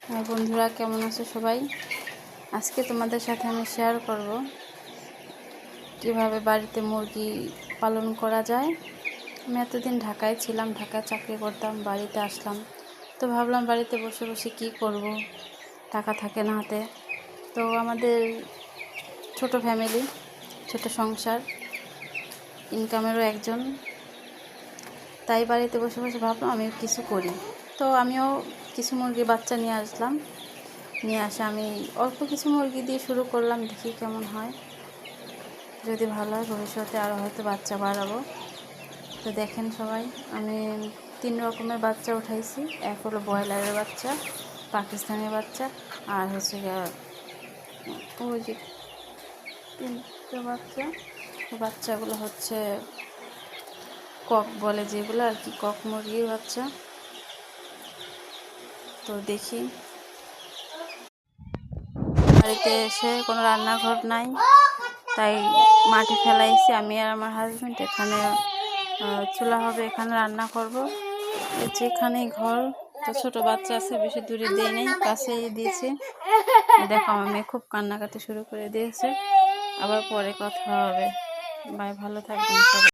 হ্যাঁ বন্ধুরা, কেমন আছো সবাই? আজকে তোমাদের সাথে আমি শেয়ার করব কিভাবে বাড়িতে মুরগি পালন করা যায়। আমি এতদিন ঢাকায় ছিলাম, ঢাকায় চাকরি করতাম, বাড়িতে আসলাম তো ভাবলাম বাড়িতে বসে বসে কি করব, টাকা থাকে না হাতে। তো আমাদের ছোট ফ্যামিলি, ছোট সংসার, ইনকামেরও একজন, তাই বাড়িতে বসে বসে ভাবলাম আমি কিছু করি। তো আমিও কিছু মুরগি বাচ্চা নিয়ে আসলাম, নিয়ে আসে আমি অল্প কিছু মুরগি দিয়ে শুরু করলাম, দেখি কেমন হয়। যদি ভালো হয় ভবিষ্যতে আরও হয়তো বাচ্চা বাড়াবো। তো দেখেন সবাই, আমি 3 রকমের বাচ্চা উঠাইছি। এক হলো ব্রয়লারের বাচ্চা, পাকিস্তানের বাচ্চা, আর হচ্ছে ওই যে 3টে বাচ্চা। বাচ্চাগুলো হচ্ছে কক বলে যেগুলো আর কি, কক মুরগির বাচ্চা। তো দেখি, বাড়িতে এসে কোনো রান্নাঘর নাই, তাই মাটি ফেলাইছি আমি আর আমার হাজব্যান্ড। এখানে চুলা হবে, এখানে রান্না করব। যেখানেই ঘর, তো ছোটো বাচ্চা আছে, বেশি দূরে দিয়ে নেই, কাছেই দিয়েছি। দেখো আমার মেয়ে খুব কান্নাকাটি শুরু করে দিয়েছে। আবার পরে কথা হবে। ভালো থাকবেন সবাই।